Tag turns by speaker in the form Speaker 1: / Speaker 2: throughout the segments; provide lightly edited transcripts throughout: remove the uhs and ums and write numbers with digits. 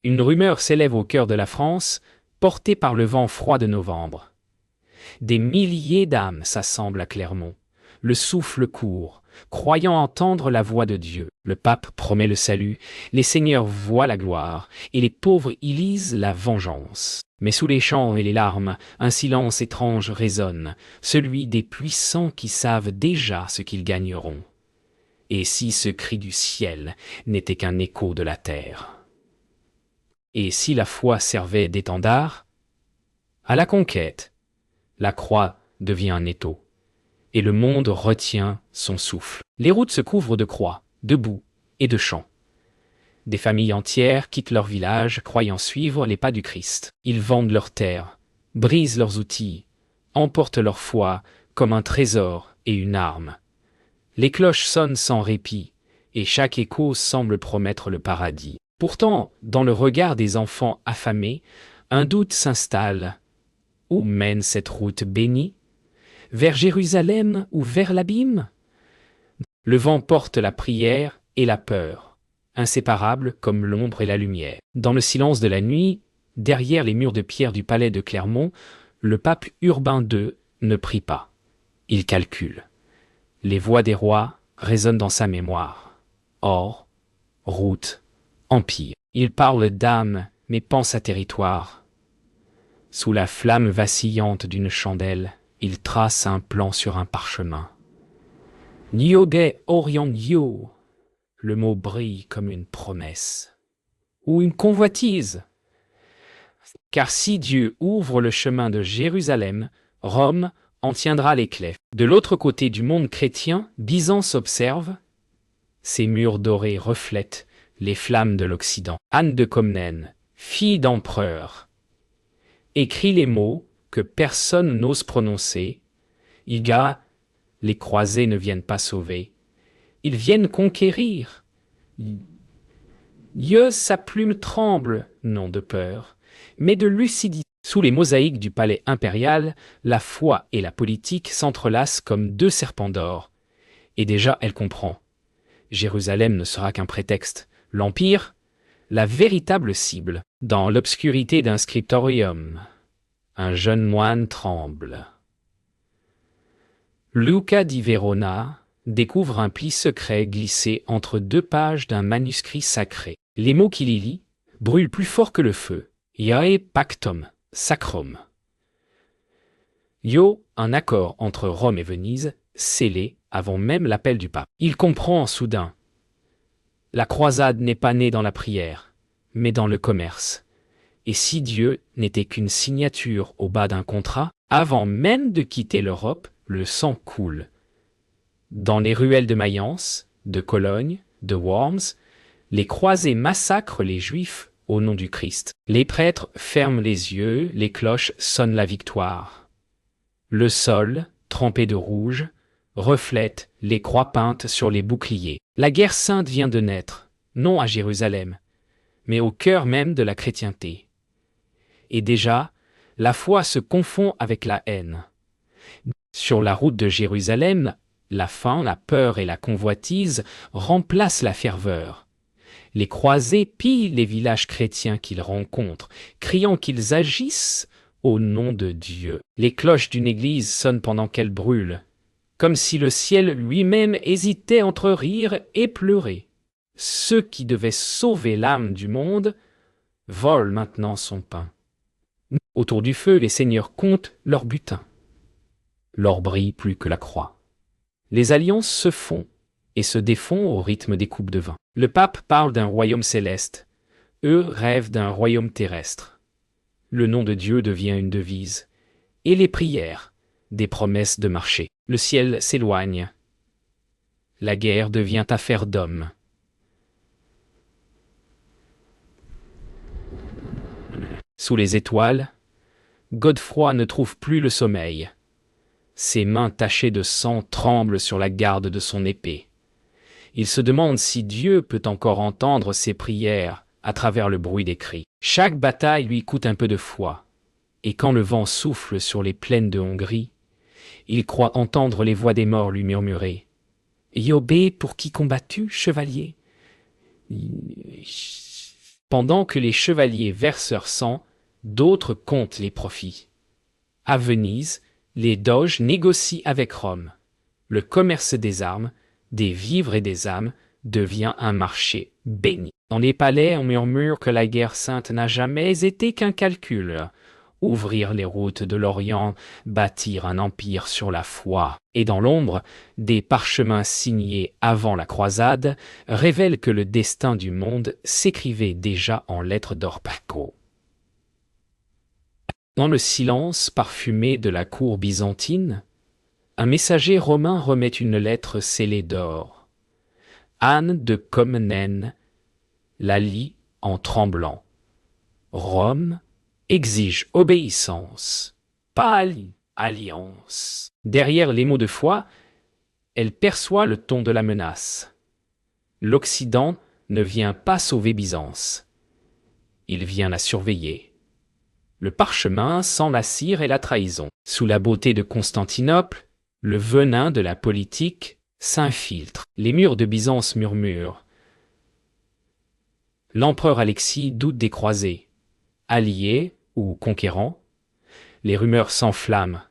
Speaker 1: Une rumeur s'élève au cœur de la France, portée par le vent froid de novembre. Des milliers d'âmes s'assemblent à Clermont. Le souffle court, croyant entendre la voix de Dieu. Le pape promet le salut, les seigneurs voient la gloire, et les pauvres y lisent la vengeance. Mais sous les chants et les larmes, un silence étrange résonne, celui des puissants qui savent déjà ce qu'ils gagneront. Et si ce cri du ciel n'était qu'un écho de la terre? Et si la foi servait d'étendard? À la conquête, la croix devient un étau, et le monde retient son souffle. Les routes se couvrent de croix, de boue et de chants. Des familles entières quittent leur village, croyant suivre les pas du Christ. Ils vendent leurs terres, brisent leurs outils, emportent leur foi comme un trésor et une arme. Les cloches sonnent sans répit, et chaque écho semble promettre le paradis. Pourtant, dans le regard des enfants affamés, un doute s'installe. Où mène cette route bénie? Vers Jérusalem ou vers l'abîme? Le vent porte la prière et la peur, inséparables comme l'ombre et la lumière. Dans le silence de la nuit, derrière les murs de pierre du palais de Clermont, le pape Urbain II ne prie pas. Il calcule. Les voix des rois résonnent dans sa mémoire. Or, route, empire. Il parle d'âme, mais pense à territoire. Sous la flamme vacillante d'une chandelle, il trace un plan sur un parchemin. Nyoge Orient Yo, le mot brille comme une promesse. Ou une convoitise. Car si Dieu ouvre le chemin de Jérusalem, Rome en tiendra les clefs. De l'autre côté du monde chrétien, Byzance observe. Ses murs dorés reflètent les flammes de l'Occident. Anne de Comnène, fille d'empereur, écrit les mots que personne n'ose prononcer. Iga, les croisés ne viennent pas sauver, ils viennent conquérir. Dieu, sa plume tremble, non de peur, mais de lucidité. Sous les mosaïques du palais impérial, la foi et la politique s'entrelacent comme deux serpents d'or. Et déjà elle comprend. Jérusalem ne sera qu'un prétexte. L'Empire, la véritable cible. Dans l'obscurité d'un scriptorium, un jeune moine tremble. Luca di Verona découvre un pli secret glissé entre deux pages d'un manuscrit sacré. Les mots qu'il y lit brûlent plus fort que le feu. Iae pactum sacrum. Io, un accord entre Rome et Venise, scellé avant même l'appel du pape. Il comprend soudain. La croisade n'est pas née dans la prière, mais dans le commerce. Et si Dieu n'était qu'une signature au bas d'un contrat, avant même de quitter l'Europe, le sang coule. Dans les ruelles de Mayence, de Cologne, de Worms, les croisés massacrent les Juifs au nom du Christ. Les prêtres ferment les yeux, les cloches sonnent la victoire. Le sol, trempé de rouge, reflète les croix peintes sur les boucliers. La guerre sainte vient de naître, non à Jérusalem, mais au cœur même de la chrétienté. Et déjà, la foi se confond avec la haine. Sur la route de Jérusalem, la faim, la peur et la convoitise remplacent la ferveur. Les croisés pillent les villages chrétiens qu'ils rencontrent, criant qu'ils agissent au nom de Dieu. Les cloches d'une église sonnent pendant qu'elle brûle, comme si le ciel lui-même hésitait entre rire et pleurer. Ceux qui devaient sauver l'âme du monde volent maintenant son pain. Autour du feu, les seigneurs comptent leur butin. L'or brille plus que la croix. Les alliances se font et se défont au rythme des coupes de vin. Le pape parle d'un royaume céleste. Eux rêvent d'un royaume terrestre. Le nom de Dieu devient une devise. Et les prières, des promesses de marché. Le ciel s'éloigne. La guerre devient affaire d'hommes. Sous les étoiles, Godefroy ne trouve plus le sommeil. Ses mains tachées de sang tremblent sur la garde de son épée. Il se demande si Dieu peut encore entendre ses prières à travers le bruit des cris. Chaque bataille lui coûte un peu de foi. Et quand le vent souffle sur les plaines de Hongrie, il croit entendre les voix des morts lui murmurer « Iobé, pour qui combattu, chevalier ?» Pendant que les chevaliers versent leur sang, d'autres comptent les profits. À Venise, les doges négocient avec Rome. Le commerce des armes, des vivres et des âmes devient un marché béni. Dans les palais, on murmure que la guerre sainte n'a jamais été qu'un calcul. Ouvrir les routes de l'Orient, bâtir un empire sur la foi. Et dans l'ombre, des parchemins signés avant la croisade révèlent que le destin du monde s'écrivait déjà en lettres d'or paco. Dans le silence parfumé de la cour byzantine, un messager romain remet une lettre scellée d'or. Anne de Comnène la lit en tremblant. Rome exige obéissance, pas alliance. Derrière les mots de foi, elle perçoit le ton de la menace. L'Occident ne vient pas sauver Byzance. Il vient la surveiller. Le parchemin sent la cire et la trahison. Sous la beauté de Constantinople, le venin de la politique s'infiltre. Les murs de Byzance murmurent. L'empereur Alexis doute des croisés. Alliés ou conquérants, les rumeurs s'enflamment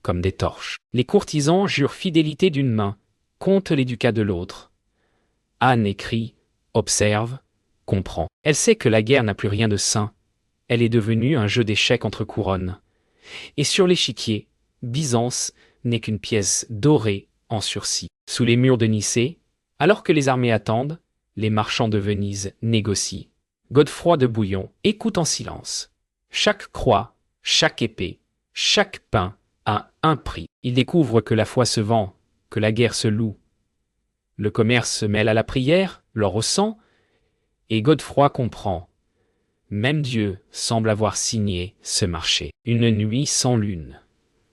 Speaker 1: comme des torches. Les courtisans jurent fidélité d'une main, comptent les ducats de l'autre. Anne écrit, observe, comprend. Elle sait que la guerre n'a plus rien de sain. Elle est devenue un jeu d'échecs entre couronnes. Et sur l'échiquier, Byzance n'est qu'une pièce dorée en sursis. Sous les murs de Nicée, alors que les armées attendent, les marchands de Venise négocient. Godefroy de Bouillon écoute en silence. Chaque croix, chaque épée, chaque pain a un prix. Il découvre que la foi se vend, que la guerre se loue. Le commerce se mêle à la prière, l'or au sang, et Godefroy comprend. Même Dieu semble avoir signé ce marché. Une nuit sans lune.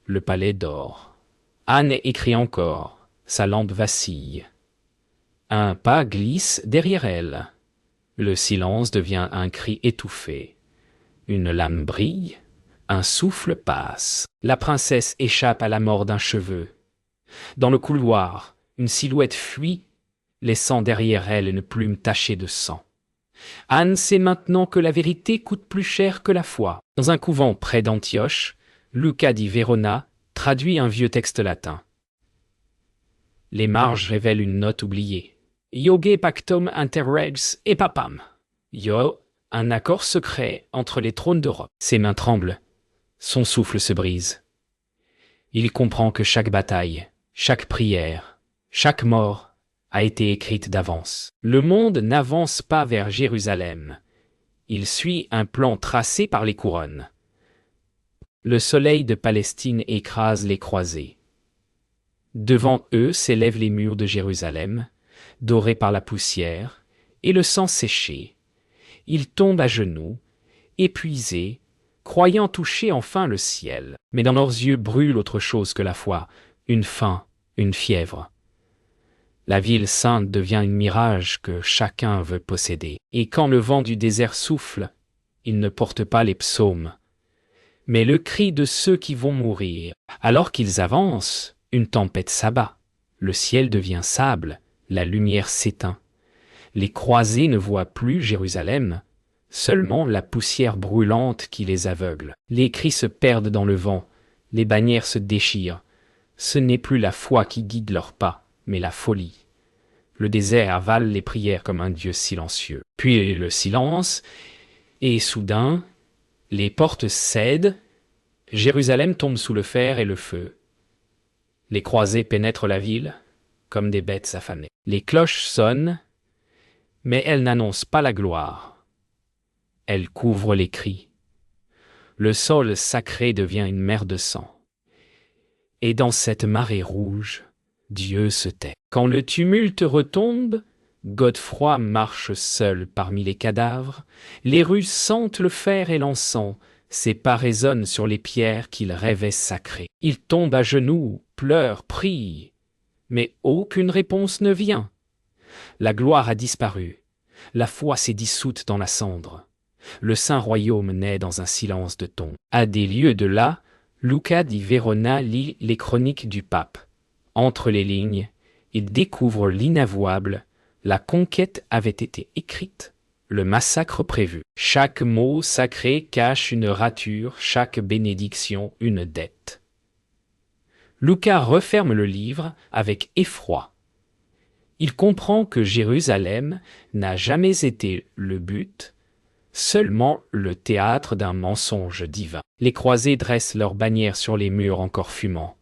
Speaker 1: Le palais dort. Anne écrit encore. Sa lampe vacille. Un pas glisse derrière elle. Le silence devient un cri étouffé. Une lame brille. Un souffle passe. La princesse échappe à la mort d'un cheveu. Dans le couloir, une silhouette fuit, laissant derrière elle une plume tachée de sang. Anne sait maintenant que la vérité coûte plus cher que la foi. Dans un couvent près d'Antioche, Luca di Verona traduit un vieux texte latin. Les marges révèlent une note oubliée. Yoge pactum inter regs et papam. Yo, un accord secret entre les trônes d'Europe. Ses mains tremblent. Son souffle se brise. Il comprend que chaque bataille, chaque prière, chaque mort a été écrite d'avance. Le monde n'avance pas vers Jérusalem. Il suit un plan tracé par les couronnes. Le soleil de Palestine écrase les croisés. Devant eux s'élèvent les murs de Jérusalem, dorés par la poussière, et le sang séché. Ils tombent à genoux, épuisés, croyant toucher enfin le ciel. Mais dans leurs yeux brûle autre chose que la foi, une faim, une fièvre. La ville sainte devient un mirage que chacun veut posséder. Et quand le vent du désert souffle, il ne porte pas les psaumes, mais le cri de ceux qui vont mourir. Alors qu'ils avancent, une tempête s'abat. Le ciel devient sable, la lumière s'éteint. Les croisés ne voient plus Jérusalem, seulement la poussière brûlante qui les aveugle. Les cris se perdent dans le vent, les bannières se déchirent. Ce n'est plus la foi qui guide leurs pas, mais la folie. Le désert avale les prières comme un Dieu silencieux. Puis le silence, et soudain, les portes cèdent, Jérusalem tombe sous le fer et le feu. Les croisés pénètrent la ville comme des bêtes affamées. Les cloches sonnent, mais elles n'annoncent pas la gloire. Elles couvrent les cris. Le sol sacré devient une mer de sang. Et dans cette marée rouge, Dieu se tait. Quand le tumulte retombe, Godefroy marche seul parmi les cadavres. Les rues sentent le fer et l'encens. Ses pas résonnent sur les pierres qu'il rêvait sacrées. Il tombe à genoux, pleure, prie. Mais aucune réponse ne vient. La gloire a disparu. La foi s'est dissoute dans la cendre. Le saint royaume naît dans un silence de tombe. À des lieues de là, Luca di Verona lit les chroniques du pape. Entre les lignes, il découvre l'inavouable. La conquête avait été écrite le massacre prévu. Chaque mot sacré cache une rature, chaque bénédiction une dette. Lucas referme le livre avec effroi. Il comprend que Jérusalem n'a jamais été le but, seulement le théâtre d'un mensonge divin. Les croisés dressent leurs bannières sur les murs encore fumants.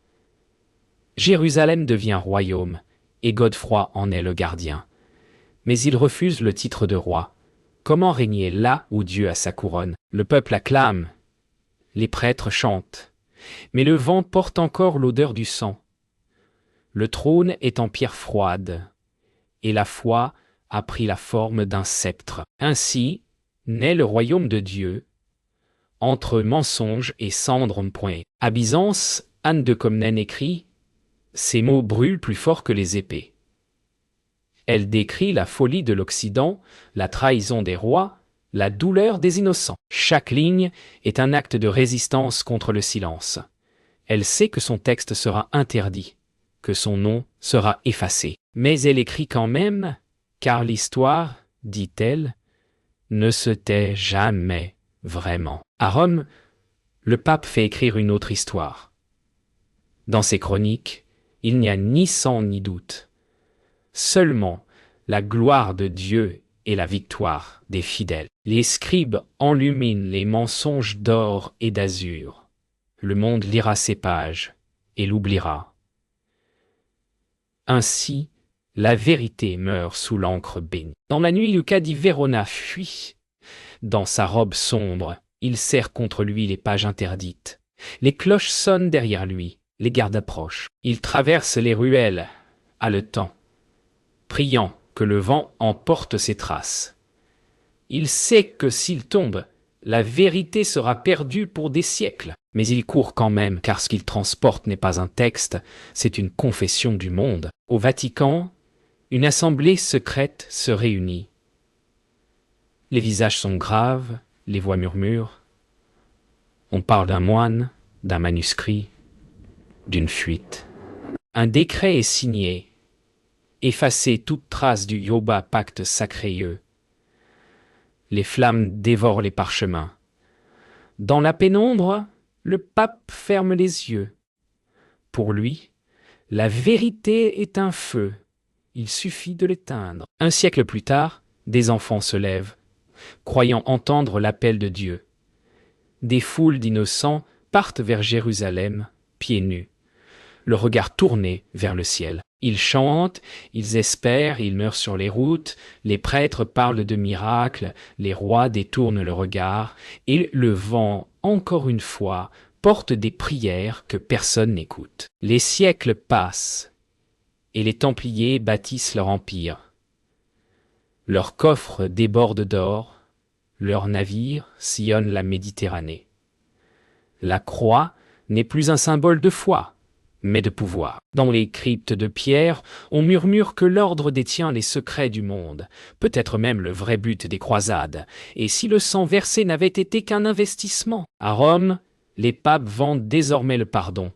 Speaker 1: Jérusalem devient royaume, et Godefroy en est le gardien. Mais il refuse le titre de roi. Comment régner là où Dieu a sa couronne? Le peuple acclame, les prêtres chantent, mais le vent porte encore l'odeur du sang. Le trône est en pierre froide, et la foi a pris la forme d'un sceptre. Ainsi naît le royaume de Dieu, entre mensonge et cendre. À Byzance, Anne de Comnène écrit « Ces mots brûlent plus fort que les épées ». Elle décrit la folie de l'Occident, la trahison des rois, la douleur des innocents. Chaque ligne est un acte de résistance contre le silence. Elle sait que son texte sera interdit, que son nom sera effacé. Mais elle écrit quand même, car l'histoire, dit-elle, ne se tait jamais vraiment. À Rome, le pape fait écrire une autre histoire. Dans ses chroniques, il n'y a ni sang ni doute. Seulement la gloire de Dieu et la victoire des fidèles. Les scribes enluminent les mensonges d'or et d'azur. Le monde lira ces pages et l'oubliera. Ainsi, la vérité meurt sous l'encre bénie. Dans la nuit, Lucas di Verona fuit. Dans sa robe sombre, il serre contre lui les pages interdites. Les cloches sonnent derrière lui, les gardes approchent. Il traverse les ruelles, haletant, priant que le vent emporte ses traces. Il sait que s'il tombe, la vérité sera perdue pour des siècles. Mais il court quand même, car ce qu'il transporte n'est pas un texte, c'est une confession du monde. Au Vatican, une assemblée secrète se réunit. Les visages sont graves, les voix murmurent. On parle d'un moine, d'un manuscrit, d'une fuite. Un décret est signé, effacer toute trace du Yoba pacte sacréeux. Les flammes dévorent les parchemins. Dans la pénombre, le pape ferme les yeux. Pour lui, la vérité est un feu. Il suffit de l'éteindre. Un siècle plus tard, des enfants se lèvent, croyant entendre l'appel de Dieu. Des foules d'innocents partent vers Jérusalem, pieds nus, le regard tourné vers le ciel. Ils chantent, ils espèrent, ils meurent sur les routes, les prêtres parlent de miracles, les rois détournent le regard, et le vent, encore une fois, porte des prières que personne n'écoute. Les siècles passent, et les Templiers bâtissent leur empire. Leurs coffres débordent d'or, leurs navires sillonnent la Méditerranée. La croix n'est plus un symbole de foi, mais de pouvoir. Dans les cryptes de pierre, on murmure que l'ordre détient les secrets du monde, peut-être même le vrai but des croisades, et si le sang versé n'avait été qu'un investissement. À Rome, les papes vendent désormais le pardon.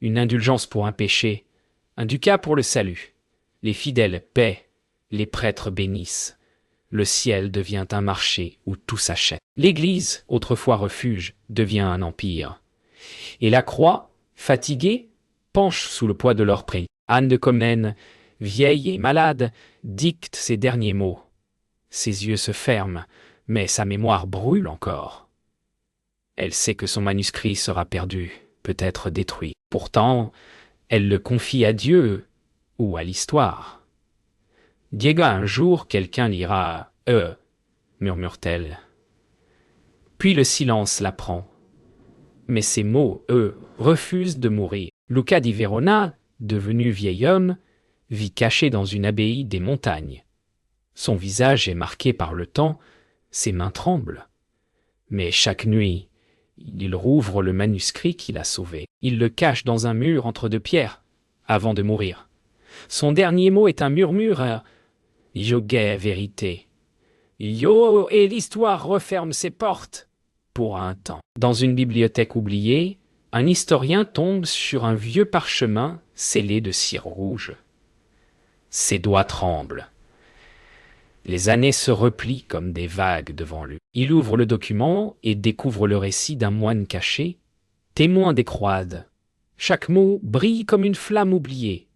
Speaker 1: Une indulgence pour un péché, un ducat pour le salut. Les fidèles paient, les prêtres bénissent. Le ciel devient un marché où tout s'achète. L'Église, autrefois refuge, devient un empire. Et la croix, fatiguée, penche sous le poids de leur prix. Anne de Comnène, vieille et malade, dicte ses derniers mots. Ses yeux se ferment, mais sa mémoire brûle encore. Elle sait que son manuscrit sera perdu, peut-être détruit. Pourtant, elle le confie à Dieu ou à l'histoire. Diego, un jour, quelqu'un lira « murmure-t-elle. Puis le silence la prend. Mais ces mots, refusent de mourir. Lucas di Verona, devenu vieil homme, vit caché dans une abbaye des montagnes. Son visage est marqué par le temps, ses mains tremblent. Mais chaque nuit, il rouvre le manuscrit qu'il a sauvé. Il le cache dans un mur entre deux pierres, avant de mourir. Son dernier mot est un murmure « Yo gay vérité ». Yo, et l'histoire referme ses portes. Pour un temps. Dans une bibliothèque oubliée, un historien tombe sur un vieux parchemin scellé de cire rouge. Ses doigts tremblent. Les années se replient comme des vagues devant lui. Il ouvre le document et découvre le récit d'un moine caché, témoin des croisades. Chaque mot brille comme une flamme oubliée.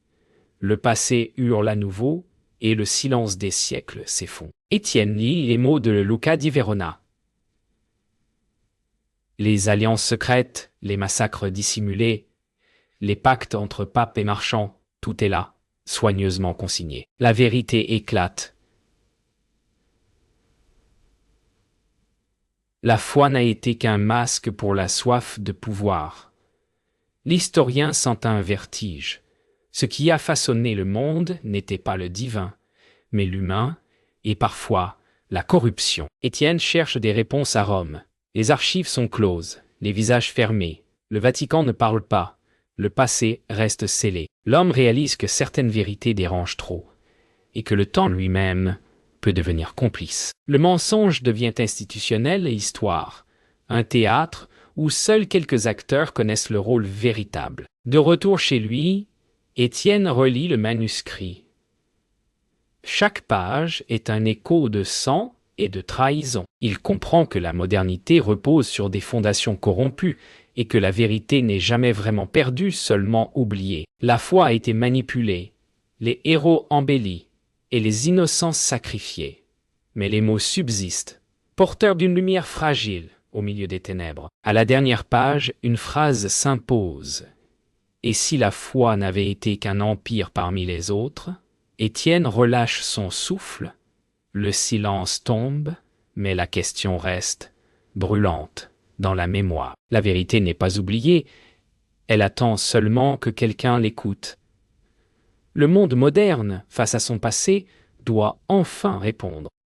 Speaker 1: Le passé hurle à nouveau, et le silence des siècles s'effondre. Étienne lit les mots de Luca di Verona. Les alliances secrètes, les massacres dissimulés, les pactes entre papes et marchands, tout est là, soigneusement consigné. La vérité éclate. La foi n'a été qu'un masque pour la soif de pouvoir. L'historien sent un vertige. Ce qui a façonné le monde n'était pas le divin, mais l'humain, et parfois la corruption. Étienne cherche des réponses à Rome. Les archives sont closes, les visages fermés, le Vatican ne parle pas, le passé reste scellé. L'homme réalise que certaines vérités dérangent trop, et que le temps lui-même peut devenir complice. Le mensonge devient institutionnel et histoire, un théâtre où seuls quelques acteurs connaissent le rôle véritable. De retour chez lui, Étienne relit le manuscrit. Chaque page est un écho de sang et de trahison. Il comprend que la modernité repose sur des fondations corrompues et que la vérité n'est jamais vraiment perdue, seulement oubliée. La foi a été manipulée, les héros embellis et les innocents sacrifiés. Mais les mots subsistent, porteurs d'une lumière fragile au milieu des ténèbres. À la dernière page, une phrase s'impose. Et si la foi n'avait été qu'un empire parmi les autres? Étienne relâche son souffle, le silence tombe, mais la question reste brûlante dans la mémoire. La vérité n'est pas oubliée, elle attend seulement que quelqu'un l'écoute. Le monde moderne, face à son passé, doit enfin répondre.